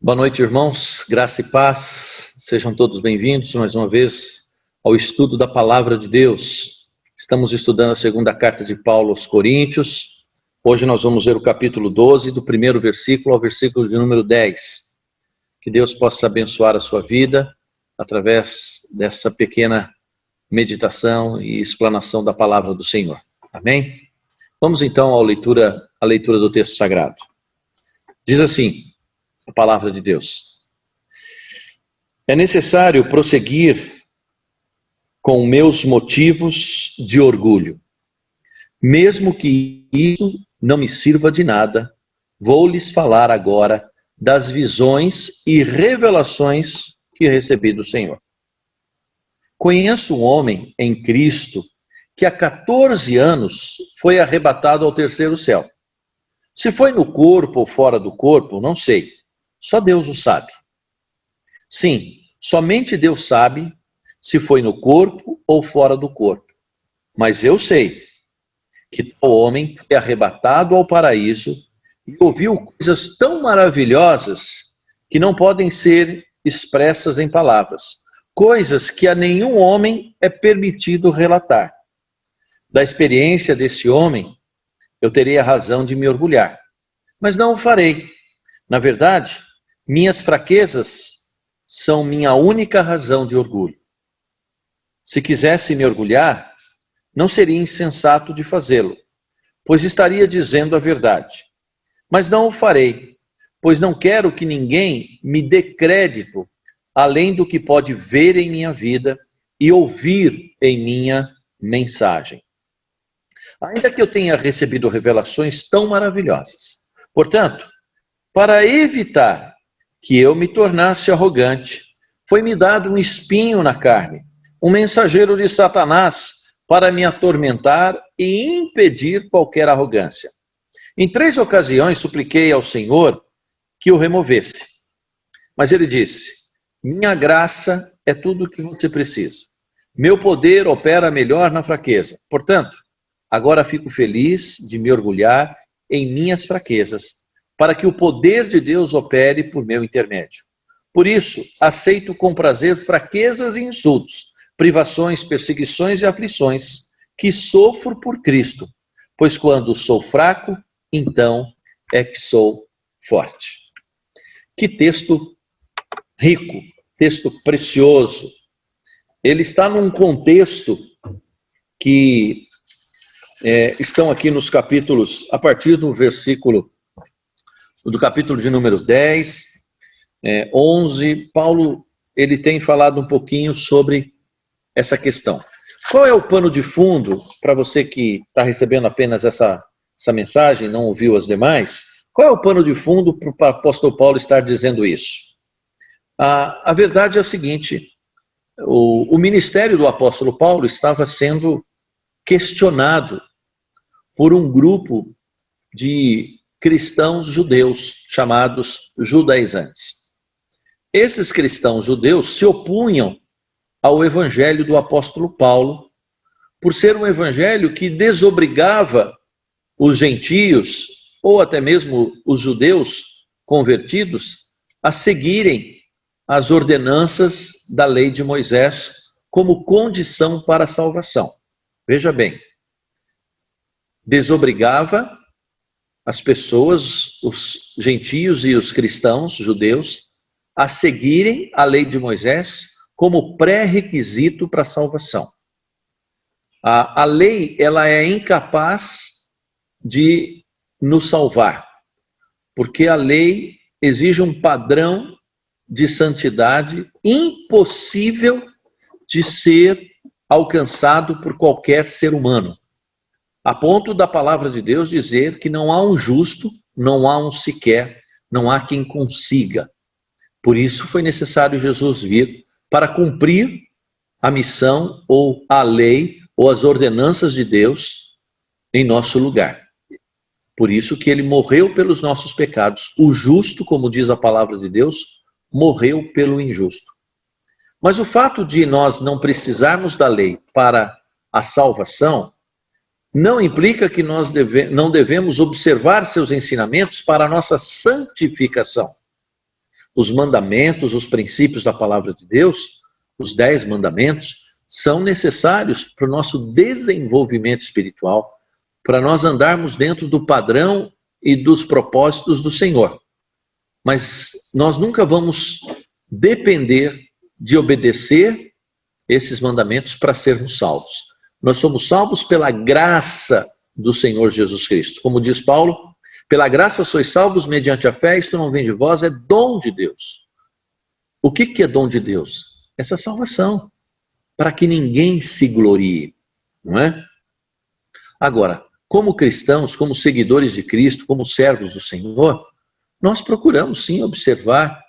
Boa noite, irmãos, graça e paz, sejam todos bem-vindos mais uma vez ao estudo da Palavra de Deus. Estamos estudando a segunda carta de Paulo aos Coríntios. Hoje nós vamos ver o capítulo 12, do primeiro versículo ao versículo de número 10. Que Deus possa abençoar a sua vida através dessa pequena meditação e explanação da Palavra do Senhor. Amém? Vamos então à leitura do texto sagrado. Diz assim a Palavra de Deus: é necessário prosseguir com meus motivos de orgulho. Mesmo que isso não me sirva de nada, vou lhes falar agora das visões e revelações que recebi do Senhor. Conheço um homem em Cristo que há 14 anos foi arrebatado ao terceiro céu. Se foi no corpo ou fora do corpo, não sei. Só Deus o sabe. Sim, somente Deus sabe se foi no corpo ou fora do corpo. Mas eu sei que tal homem foi arrebatado ao paraíso e ouviu coisas tão maravilhosas que não podem ser expressas em palavras. Coisas que a nenhum homem é permitido relatar. Da experiência desse homem, eu teria razão de me orgulhar, mas não o farei. Na verdade, minhas fraquezas são minha única razão de orgulho. Se quisesse me orgulhar, não seria insensato de fazê-lo, pois estaria dizendo a verdade. Mas não o farei, pois não quero que ninguém me dê crédito além do que pode ver em minha vida e ouvir em minha mensagem. Ainda que eu tenha recebido revelações tão maravilhosas. Portanto, para evitar que eu me tornasse arrogante, foi-me dado um espinho na carne, um mensageiro de Satanás para me atormentar e impedir qualquer arrogância. Em 3 ocasiões supliquei ao Senhor que o removesse. Mas ele disse: minha graça é tudo o que você precisa. Meu poder opera melhor na fraqueza. Portanto, agora fico feliz de me orgulhar em minhas fraquezas, para que o poder de Deus opere por meu intermédio. Por isso, aceito com prazer fraquezas e insultos, privações, perseguições e aflições, que sofro por Cristo, pois quando sou fraco, então é que sou forte. Que texto rico, texto precioso. Ele está num contexto que estão aqui nos capítulos, a partir do capítulo de número 10, 11, Paulo ele tem falado um pouquinho sobre essa questão. Qual é o pano de fundo, para você que está recebendo apenas essa mensagem, não ouviu as demais, qual é o pano de fundo para o apóstolo Paulo estar dizendo isso? A verdade é a seguinte: o ministério do apóstolo Paulo estava sendo questionado por um grupo de cristãos judeus, chamados judaizantes. Esses cristãos judeus se opunham ao evangelho do apóstolo Paulo, por ser um evangelho que desobrigava os gentios, ou até mesmo os judeus convertidos, a seguirem as ordenanças da lei de Moisés como condição para a salvação. Veja bem, desobrigava as pessoas, os gentios e os cristãos judeus, a seguirem a lei de Moisés como pré-requisito para a salvação. A lei, ela é incapaz de nos salvar, porque a lei exige um padrão de santidade impossível de ser alcançado por qualquer ser humano. A ponto da palavra de Deus dizer que não há um justo, não há um sequer, não há quem consiga. Por isso foi necessário Jesus vir para cumprir a missão ou a lei ou as ordenanças de Deus em nosso lugar. Por isso que ele morreu pelos nossos pecados. O justo, como diz a palavra de Deus, morreu pelo injusto. Mas o fato de nós não precisarmos da lei para a salvação não implica que nós não devemos observar seus ensinamentos para a nossa santificação. os mandamentos, os princípios da palavra de Deus, os 10 mandamentos, são necessários para o nosso desenvolvimento espiritual, para nós andarmos dentro do padrão e dos propósitos do Senhor. Mas nós nunca vamos depender de obedecer esses mandamentos para sermos salvos. Nós somos salvos pela graça do Senhor Jesus Cristo. Como diz Paulo, pela graça sois salvos mediante a fé, isto não vem de vós, é dom de Deus. O que é dom de Deus? Essa salvação, para que ninguém se glorie, não é? Agora, como cristãos, como seguidores de Cristo, como servos do Senhor, nós procuramos sim observar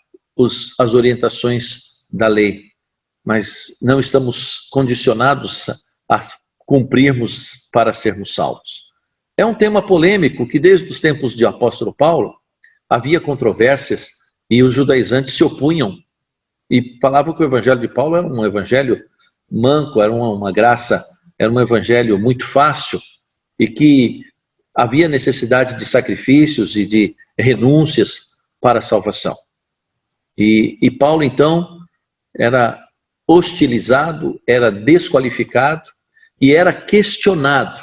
as orientações da lei, mas não estamos condicionados a cumprirmos para sermos salvos. É um tema polêmico que desde os tempos de apóstolo Paulo havia controvérsias e os judaizantes se opunham e falavam que o evangelho de Paulo era um evangelho manco, era uma graça, era um evangelho muito fácil e que havia necessidade de sacrifícios e de renúncias para a salvação. E Paulo, então, era hostilizado, era desqualificado e era questionado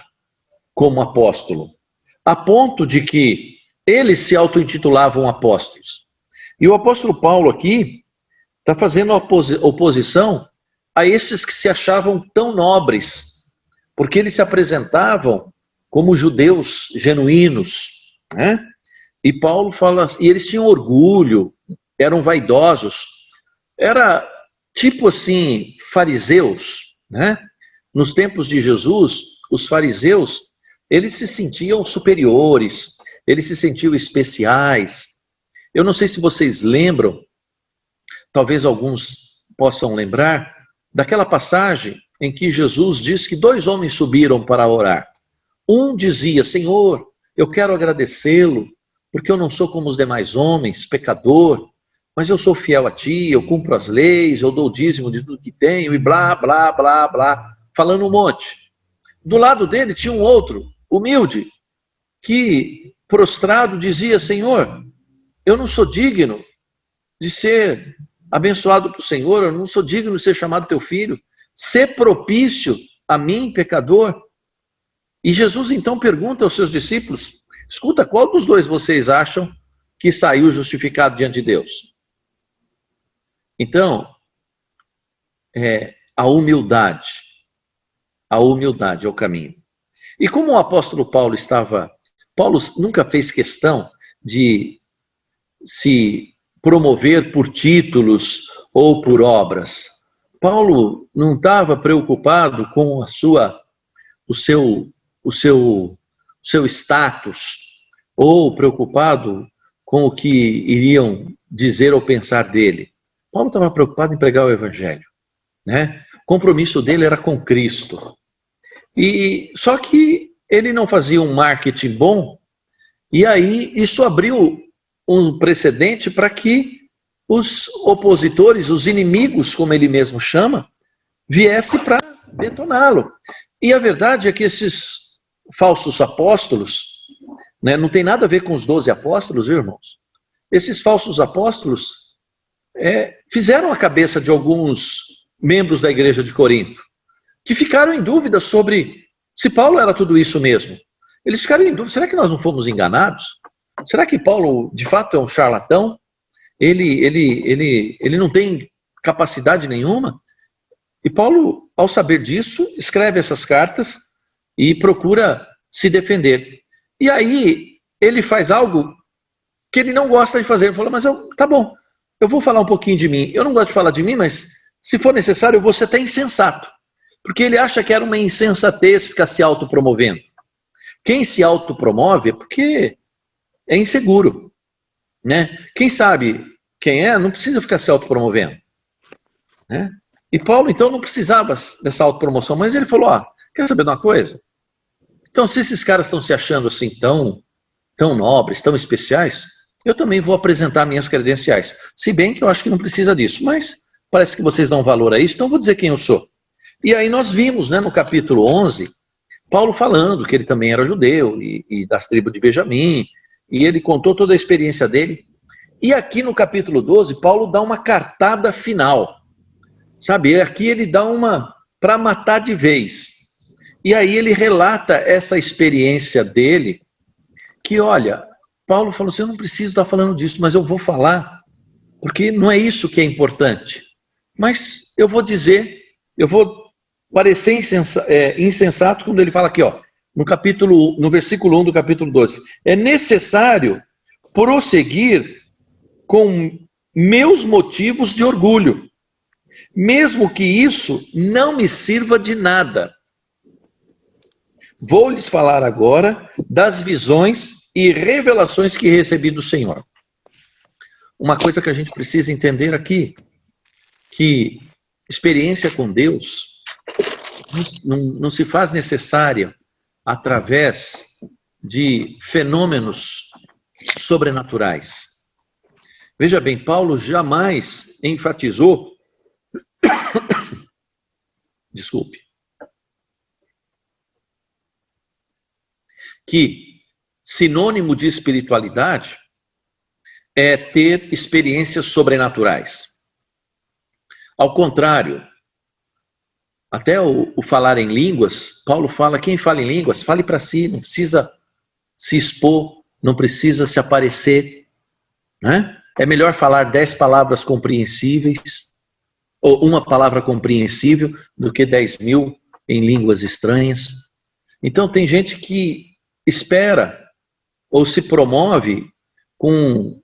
como apóstolo, a ponto de que eles se auto-intitulavam apóstolos. E o apóstolo Paulo aqui está fazendo oposição a esses que se achavam tão nobres, porque eles se apresentavam como judeus genuínos, né? E Paulo fala, e eles tinham orgulho, eram vaidosos, era tipo assim, fariseus, né? Nos tempos de Jesus, os fariseus, eles se sentiam superiores, eles se sentiam especiais. Eu não sei se vocês lembram, talvez alguns possam lembrar, daquela passagem em que Jesus diz que 2 homens subiram para orar. Um dizia, Senhor, eu quero agradecê-lo, porque eu não sou como os demais homens, pecador, mas eu sou fiel a ti, eu cumpro as leis, eu dou o dízimo de tudo que tenho, e blá, blá, blá, blá, falando um monte. Do lado dele tinha um outro, humilde, que prostrado dizia, Senhor, eu não sou digno de ser abençoado por Senhor, eu não sou digno de ser chamado teu filho, ser propício a mim, pecador. E Jesus então pergunta aos seus discípulos, escuta, qual dos 2 vocês acham que saiu justificado diante de Deus? Então, a humildade é o caminho. E como o apóstolo Paulo nunca fez questão de se promover por títulos ou por obras. Paulo não estava preocupado com o seu status, ou preocupado com o que iriam dizer ou pensar dele. Paulo estava preocupado em pregar o evangelho, né? O compromisso dele era com Cristo. E só que ele não fazia um marketing bom, e aí isso abriu um precedente para que os opositores, os inimigos, como ele mesmo chama, viessem para detoná-lo. E a verdade é que esses falsos apóstolos, né, não tem nada a ver com os 12 apóstolos, viu, irmãos? Esses falsos apóstolos fizeram a cabeça de alguns membros da igreja de Corinto, que ficaram em dúvida sobre se Paulo era tudo isso mesmo. Eles ficaram em dúvida, será que nós não fomos enganados? Será que Paulo, de fato, é um charlatão? Ele não tem capacidade nenhuma? E Paulo, ao saber disso, escreve essas cartas e procura se defender. E aí, ele faz algo que ele não gosta de fazer. Ele fala, mas tá bom, eu vou falar um pouquinho de mim. Eu não gosto de falar de mim, mas se for necessário, eu vou ser até insensato. Porque ele acha que era uma insensatez ficar se autopromovendo. Quem se autopromove é porque é inseguro, né? Quem sabe quem não precisa ficar se autopromovendo, né? E Paulo, então, não precisava dessa autopromoção, mas ele falou, quer saber de uma coisa? Então, se esses caras estão se achando assim tão nobres, tão especiais, eu também vou apresentar minhas credenciais. Se bem que eu acho que não precisa disso, mas parece que vocês dão valor a isso, então eu vou dizer quem eu sou. E aí nós vimos, né, no capítulo 11, Paulo falando que ele também era judeu e das tribos de Benjamim, e ele contou toda a experiência dele. E aqui no capítulo 12, Paulo dá uma cartada final. Sabe, aqui ele dá uma para matar de vez. E aí ele relata essa experiência dele, que olha, Paulo falou assim, eu não preciso estar falando disso, mas eu vou falar, porque não é isso que é importante. Mas eu vou dizer, eu vou parecer insensato quando ele fala aqui, ó, no versículo 1 do capítulo 12. É necessário prosseguir com meus motivos de orgulho, mesmo que isso não me sirva de nada. Vou lhes falar agora das visões e revelações que recebi do Senhor. Uma coisa que a gente precisa entender aqui, que experiência com Deus não se faz necessária através de fenômenos sobrenaturais. Veja bem, Paulo jamais enfatizou, desculpe, que sinônimo de espiritualidade é ter experiências sobrenaturais. Ao contrário, até o falar em línguas, Paulo fala, quem fala em línguas, fale para si, não precisa se expor, não precisa se aparecer, né? É melhor falar 10 palavras compreensíveis, ou uma palavra compreensível, do que 10.000 em línguas estranhas. Então tem gente que espera, ou se promove com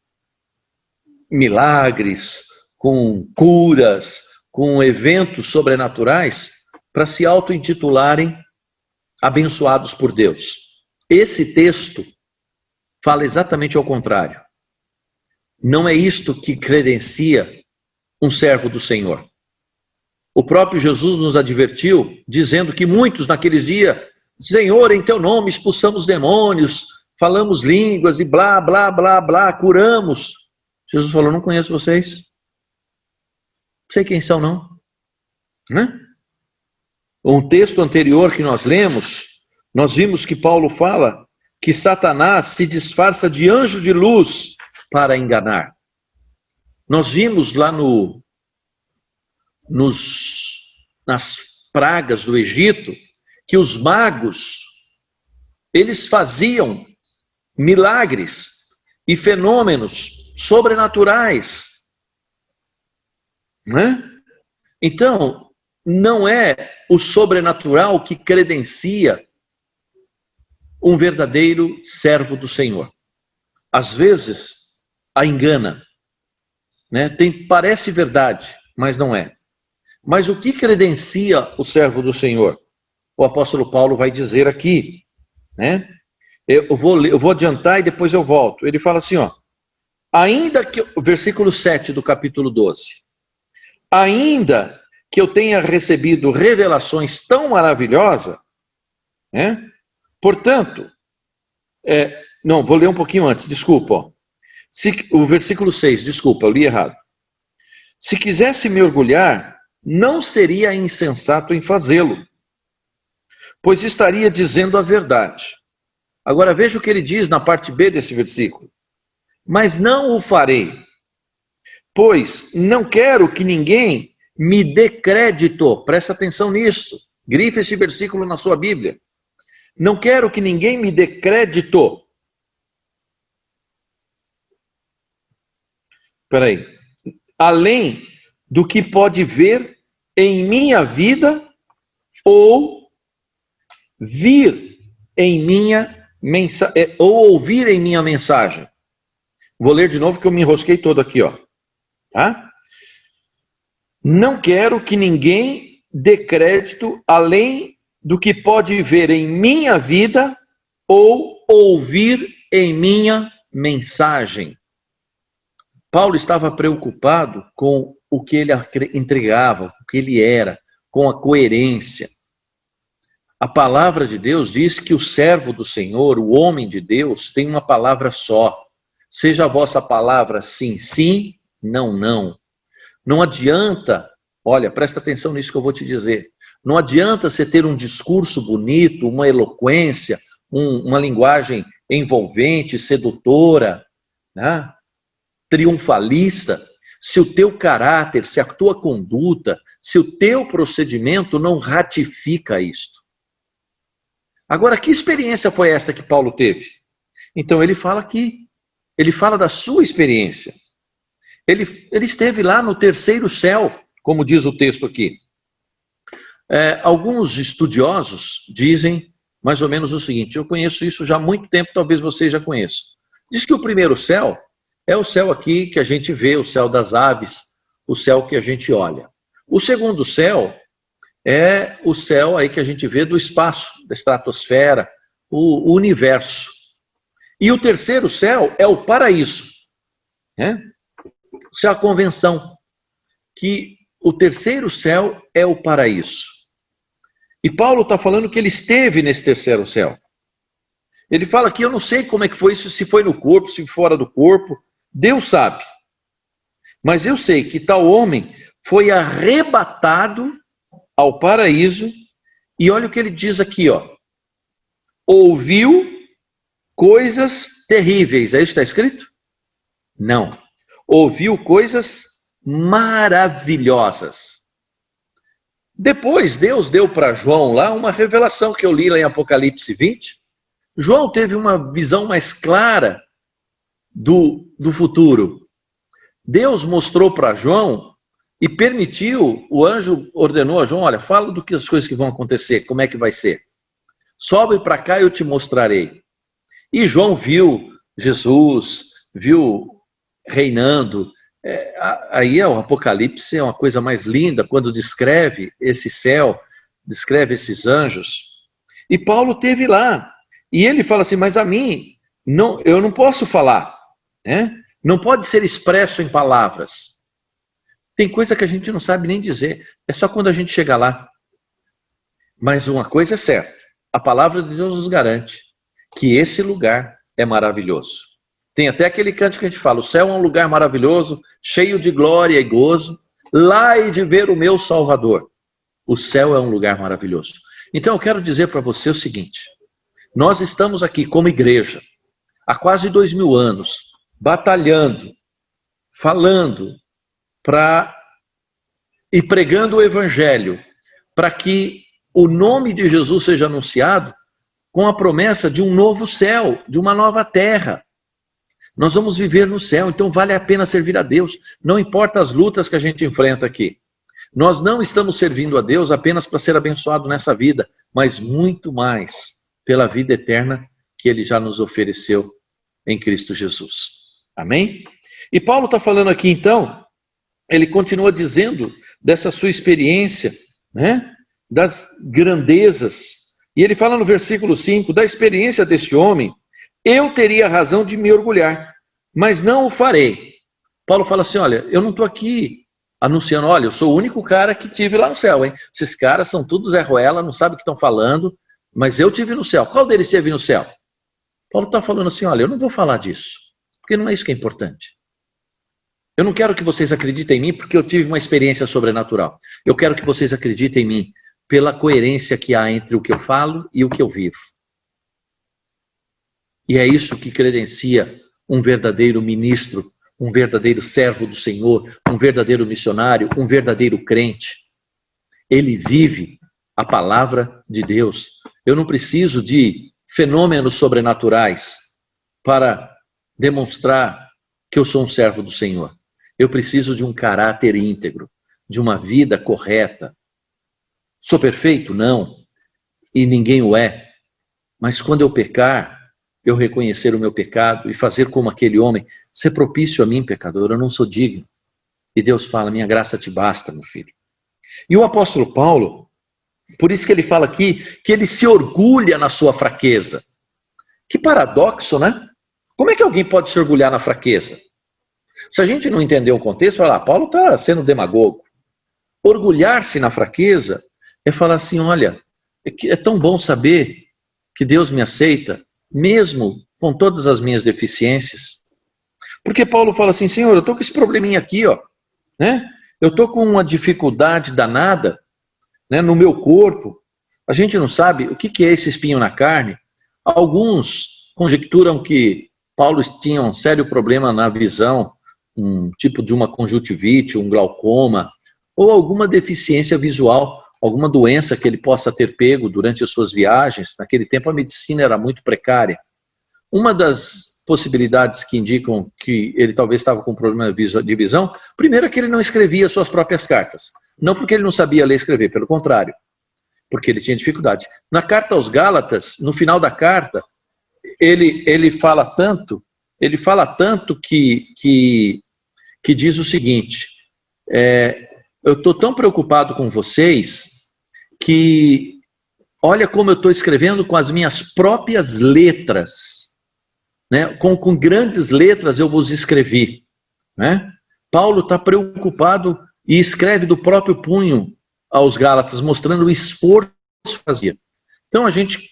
milagres, com curas, com eventos sobrenaturais, para se auto-intitularem abençoados por Deus. Esse texto fala exatamente ao contrário. Não é isto que credencia um servo do Senhor. O próprio Jesus nos advertiu, dizendo que muitos naqueles dias, Senhor, em teu nome expulsamos demônios, falamos línguas e blá, blá, blá, blá, curamos. Jesus falou, não conheço vocês. Não sei quem são, não. Né? Um texto anterior que nós lemos, nós vimos que Paulo fala que Satanás se disfarça de anjo de luz para enganar. Nós vimos lá nas pragas do Egito, que os magos, eles faziam milagres e fenômenos sobrenaturais, né? Então, não é o sobrenatural que credencia um verdadeiro servo do Senhor. Às vezes, a engana, né? Parece verdade, mas não é. Mas o que credencia o servo do Senhor? O apóstolo Paulo vai dizer aqui, né? Eu vou adiantar e depois eu volto. Ele fala assim, ó, ainda que, versículo 7 do capítulo 12, ainda que eu tenha recebido revelações tão maravilhosas, né? Portanto, não, vou ler um pouquinho antes, desculpa, ó. O versículo 6, desculpa, eu li errado. Se quisesse me orgulhar, não seria insensato em fazê-lo, pois estaria dizendo a verdade. Agora veja o que ele diz na parte B desse versículo. Mas não o farei, pois não quero que ninguém me dê crédito. Presta atenção nisso. Grife esse versículo na sua Bíblia. Não quero que ninguém me dê crédito. Espera aí. Além do que pode ver em minha vida ou vir em minha ou ouvir em minha mensagem. Vou ler de novo que eu me enrosquei todo aqui, ó. Tá? Não quero que ninguém dê crédito além do que pode ver em minha vida ou ouvir em minha mensagem. Paulo estava preocupado com o que ele entregava, o que ele era, com a coerência. A palavra de Deus diz que o servo do Senhor, o homem de Deus, tem uma palavra só. Seja a vossa palavra sim, sim, não, não. Não adianta, olha, presta atenção nisso que eu vou te dizer. Não adianta você ter um discurso bonito, uma eloquência, uma linguagem envolvente, sedutora, né? triunfalista se o teu caráter, se a tua conduta, se o teu procedimento não ratifica isto. Agora, que experiência foi esta que Paulo teve? Então ele fala aqui, ele fala da sua experiência. Ele esteve lá no terceiro céu, como diz o texto aqui. Alguns estudiosos dizem mais ou menos o seguinte, eu conheço isso já há muito tempo, talvez vocês já conheçam. Diz que o primeiro céu é o céu aqui que a gente vê, o céu das aves, o céu que a gente olha. O segundo céu é o céu aí que a gente vê do espaço, da estratosfera, o universo. E o terceiro céu é o paraíso, né? Isso é a convenção, que o terceiro céu é o paraíso. E Paulo está falando que ele esteve nesse terceiro céu. Ele fala que eu não sei como é que foi isso, se foi no corpo, se fora do corpo, Deus sabe. Mas eu sei que tal homem foi arrebatado ao paraíso, e olha o que ele diz aqui, ó. Ouviu coisas terríveis, é isso que está escrito? Não. Ouviu coisas maravilhosas. Depois Deus deu para João lá uma revelação que eu li lá em Apocalipse 20. João teve uma visão mais clara do futuro. Deus mostrou para João e permitiu, o anjo ordenou a João, olha, fala do que as coisas que vão acontecer, como é que vai ser. Sobe para cá e eu te mostrarei. E João viu Jesus, viu reinando. Aí o Apocalipse é uma coisa mais linda, quando descreve esse céu, descreve esses anjos. E Paulo teve lá. E ele fala assim, mas a mim, não, eu não posso falar, né? Não pode ser expresso em palavras. Tem coisa que a gente não sabe nem dizer, é só quando a gente chega lá. Mas uma coisa é certa, a palavra de Deus nos garante que esse lugar é maravilhoso. Tem até aquele canto que a gente fala, o céu é um lugar maravilhoso, cheio de glória e gozo, lá hei de ver o meu Salvador. O céu é um lugar maravilhoso. Então eu quero dizer para você o seguinte, nós estamos aqui como igreja, há quase 2000 anos, batalhando, falando e pregando o evangelho, para que o nome de Jesus seja anunciado com a promessa de um novo céu, de uma nova terra. Nós vamos viver no céu, então vale a pena servir a Deus, não importa as lutas que a gente enfrenta aqui. Nós não estamos servindo a Deus apenas para ser abençoado nessa vida, mas muito mais pela vida eterna que Ele já nos ofereceu em Cristo Jesus. Amém? E Paulo está falando aqui então, ele continua dizendo dessa sua experiência, né? Das grandezas. E ele fala no versículo 5, da experiência deste homem, eu teria razão de me orgulhar, mas não o farei. Paulo fala assim, olha, eu não estou aqui anunciando, olha, eu sou o único cara que tive lá no céu, hein? Esses caras são todos Zé Ruela, não sabem o que estão falando, mas eu tive no céu. Qual deles teve no céu? Paulo está falando assim, olha, eu não vou falar disso, porque não é isso que é importante. Eu não quero que vocês acreditem em mim porque eu tive uma experiência sobrenatural. Eu quero que vocês acreditem em mim pela coerência que há entre o que eu falo e o que eu vivo. E é isso que credencia um verdadeiro ministro, um verdadeiro servo do Senhor, um verdadeiro missionário, um verdadeiro crente. Ele vive a palavra de Deus. Eu não preciso de fenômenos sobrenaturais para demonstrar que eu sou um servo do Senhor. Eu preciso de um caráter íntegro, de uma vida correta. Sou perfeito? Não. E ninguém o é. Mas quando eu pecar, eu reconhecer o meu pecado e fazer como aquele homem, ser propício a mim, pecador, eu não sou digno. E Deus fala, minha graça te basta, meu filho. E o apóstolo Paulo, por isso que ele fala aqui, que ele se orgulha na sua fraqueza. Que paradoxo, né? Como é que alguém pode se orgulhar na fraqueza? Se a gente não entender o contexto, fala, Paulo está sendo demagogo. Orgulhar-se na fraqueza é falar assim, olha, é tão bom saber que Deus me aceita, mesmo com todas as minhas deficiências. Porque Paulo fala assim, Senhor, eu estou com esse probleminha aqui, ó, né? Eu estou com uma dificuldade danada, né, no meu corpo. A gente não sabe o que é esse espinho na carne. Alguns conjecturam que Paulo tinha um sério problema na visão, um tipo de uma conjuntivite, um glaucoma, ou alguma deficiência visual, alguma doença que ele possa ter pego durante as suas viagens. Naquele tempo a medicina era muito precária. Uma das possibilidades que indicam que ele talvez estava com problema de visão, primeiro é que ele não escrevia suas próprias cartas. Não porque ele não sabia ler e escrever, pelo contrário, porque ele tinha dificuldade. Na carta aos Gálatas, no final da carta, ele fala tanto que diz o seguinte: eu estou tão preocupado com vocês que olha como eu estou escrevendo com as minhas próprias letras, né? Com grandes letras eu vos escrevi, né? Paulo está preocupado e escreve do próprio punho aos Gálatas, mostrando o esforço que fazia. Então a gente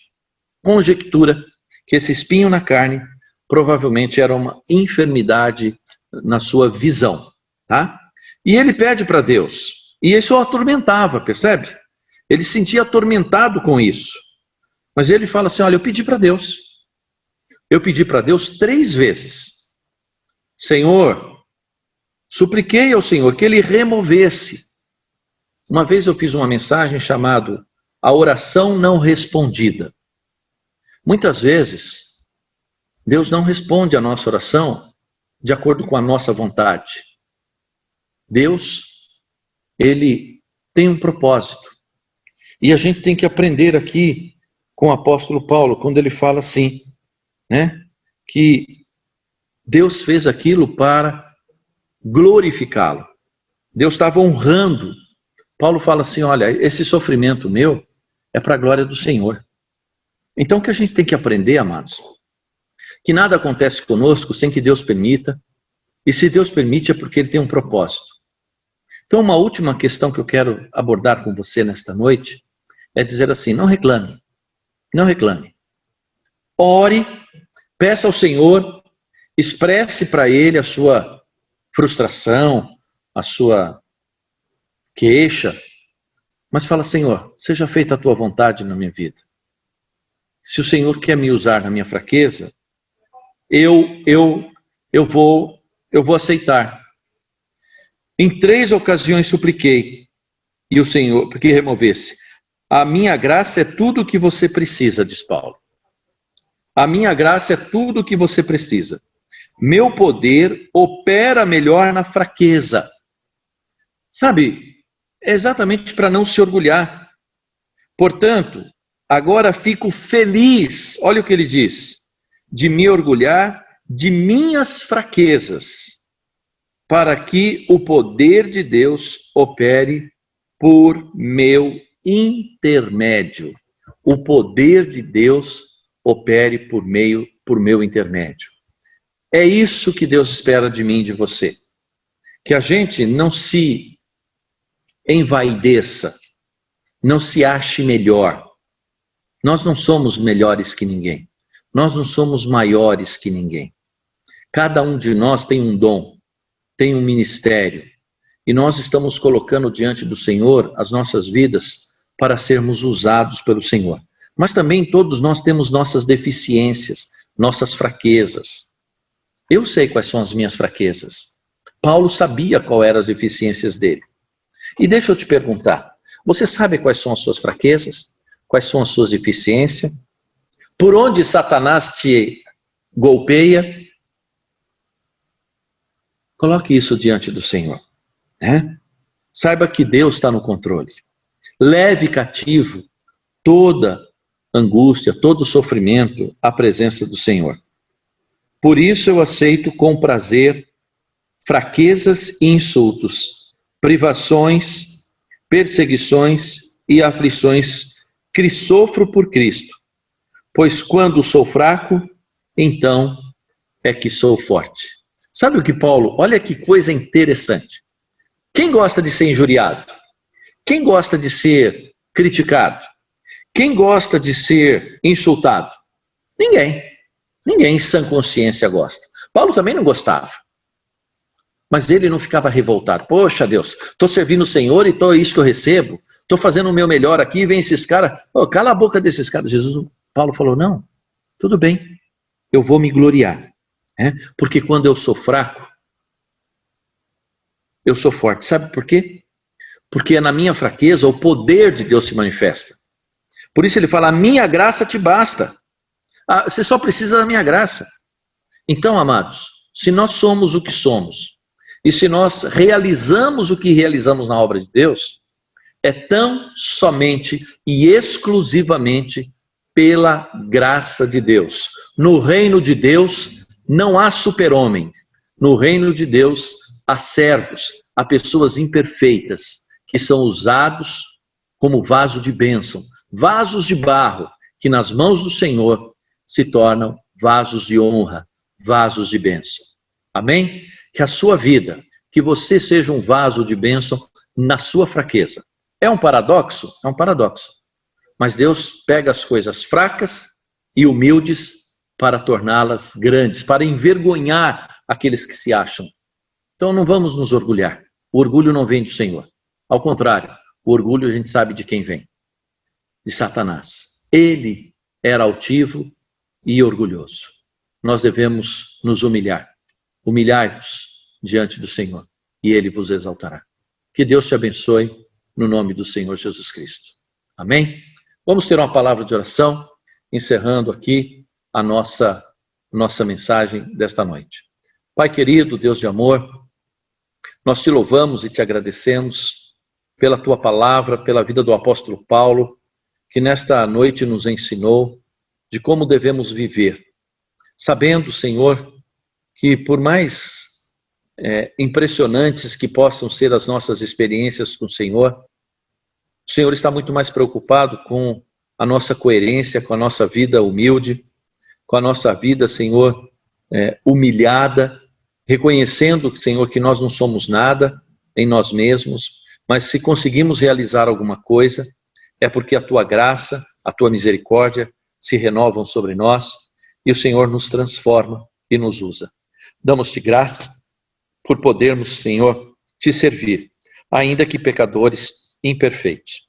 conjectura que esse espinho na carne provavelmente era uma enfermidade na sua visão, tá? E ele pede para Deus, e isso o atormentava, percebe? Ele se sentia atormentado com isso. Mas ele fala assim: olha, eu pedi para Deus 3 vezes. Senhor, supliquei ao Senhor que ele removesse. Uma vez eu fiz uma mensagem chamada A Oração Não Respondida. Muitas vezes, Deus não responde a nossa oração de acordo com a nossa vontade. Deus, ele tem um propósito. E a gente tem que aprender aqui com o apóstolo Paulo, quando ele fala assim, né, que Deus fez aquilo para glorificá-lo. Deus estava honrando. Paulo fala assim: olha, esse sofrimento meu é para a glória do Senhor. Então o que a gente tem que aprender, amados, que nada acontece conosco sem que Deus permita, e se Deus permite é porque ele tem um propósito. Então uma última questão que eu quero abordar com você nesta noite é dizer assim: não reclame, não reclame. Ore, peça ao Senhor, expresse para ele a sua frustração, a sua queixa, mas fala: Senhor, seja feita a tua vontade na minha vida. Se o Senhor quer me usar na minha fraqueza, eu vou aceitar. Em 3 ocasiões supliquei, e o Senhor, porque removesse. A minha graça é tudo o que você precisa, diz Paulo. A minha graça é tudo o que você precisa. Meu poder opera melhor na fraqueza. Sabe, é exatamente para não se orgulhar. Portanto, agora fico feliz, olha o que ele diz, de me orgulhar de minhas fraquezas, para que o poder de Deus opere por meu intermédio. O poder de Deus opere por meu intermédio. É isso que Deus espera de mim e de você. Que a gente não se envaideça, não se ache melhor. Nós não somos melhores que ninguém. Nós não somos maiores que ninguém. Cada um de nós tem um dom, tem um ministério. E nós estamos colocando diante do Senhor as nossas vidas para sermos usados pelo Senhor. Mas também todos nós temos nossas deficiências, nossas fraquezas. Eu sei quais são as minhas fraquezas. Paulo sabia quais eram as deficiências dele. E deixa eu te perguntar, você sabe quais são as suas fraquezas? Quais são as suas deficiências? Por onde Satanás te golpeia? Coloque isso diante do Senhor, né? Saiba que Deus está no controle. Leve cativo toda angústia, todo sofrimento à presença do Senhor. Por isso eu aceito com prazer fraquezas e insultos, privações, perseguições e aflições que sofro por Cristo. Pois quando sou fraco, então é que sou forte. Sabe o que Paulo, olha que coisa interessante. Quem gosta de ser injuriado? Quem gosta de ser criticado? Quem gosta de ser insultado? Ninguém. Ninguém em sã consciência gosta. Paulo também não gostava. Mas ele não ficava revoltado. Poxa Deus, estou servindo o Senhor e é isso que eu recebo. Estou fazendo o meu melhor aqui e vem esses caras. Oh, cala a boca desses caras. Paulo falou: não, tudo bem, eu vou me gloriar. Porque quando eu sou fraco, eu sou forte. Sabe por quê? Porque é na minha fraqueza o poder de Deus se manifesta. Por isso ele fala, a minha graça te basta. Você só precisa da minha graça. Então, amados, se nós somos o que somos, e se nós realizamos o que realizamos na obra de Deus, é tão somente e exclusivamente pela graça de Deus. No reino de Deus não há super-homens. No reino de Deus há servos, há pessoas imperfeitas, que são usados como vaso de bênção, vasos de barro, que nas mãos do Senhor se tornam vasos de honra, vasos de bênção. Amém? Que a sua vida, que você seja um vaso de bênção na sua fraqueza. É um paradoxo? É um paradoxo. Mas Deus pega as coisas fracas e humildes para torná-las grandes, para envergonhar aqueles que se acham. Então não vamos nos orgulhar. O orgulho não vem do Senhor. Ao contrário, o orgulho a gente sabe de quem vem. De Satanás. Ele era altivo e orgulhoso. Nós devemos nos humilhar. Humilhai-vos diante do Senhor e Ele vos exaltará. Que Deus te abençoe no nome do Senhor Jesus Cristo. Amém? Vamos ter uma palavra de oração, encerrando aqui a nossa mensagem desta noite. Pai querido, Deus de amor, nós te louvamos e te agradecemos pela tua palavra, pela vida do apóstolo Paulo, que nesta noite nos ensinou de como devemos viver, sabendo, Senhor, que por mais impressionantes que possam ser as nossas experiências com o Senhor está muito mais preocupado com a nossa coerência, com a nossa vida humilde, com a nossa vida, Senhor, humilhada, reconhecendo, Senhor, que nós não somos nada em nós mesmos, mas se conseguimos realizar alguma coisa, é porque a tua graça, a tua misericórdia se renovam sobre nós e o Senhor nos transforma e nos usa. Damos-te graças por podermos, Senhor, te servir, ainda que pecadores imperfeitos.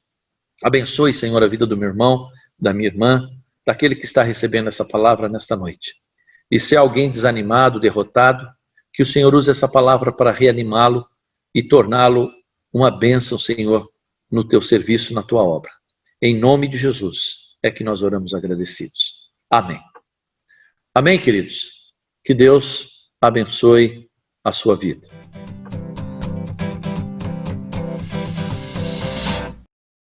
Abençoe, Senhor, a vida do meu irmão, da minha irmã, daquele que está recebendo essa palavra nesta noite. E se há alguém desanimado, derrotado, que o Senhor use essa palavra para reanimá-lo e torná-lo uma bênção, Senhor, no teu serviço, na tua obra. Em nome de Jesus é que nós oramos agradecidos. Amém. Amém, queridos? Que Deus abençoe a sua vida.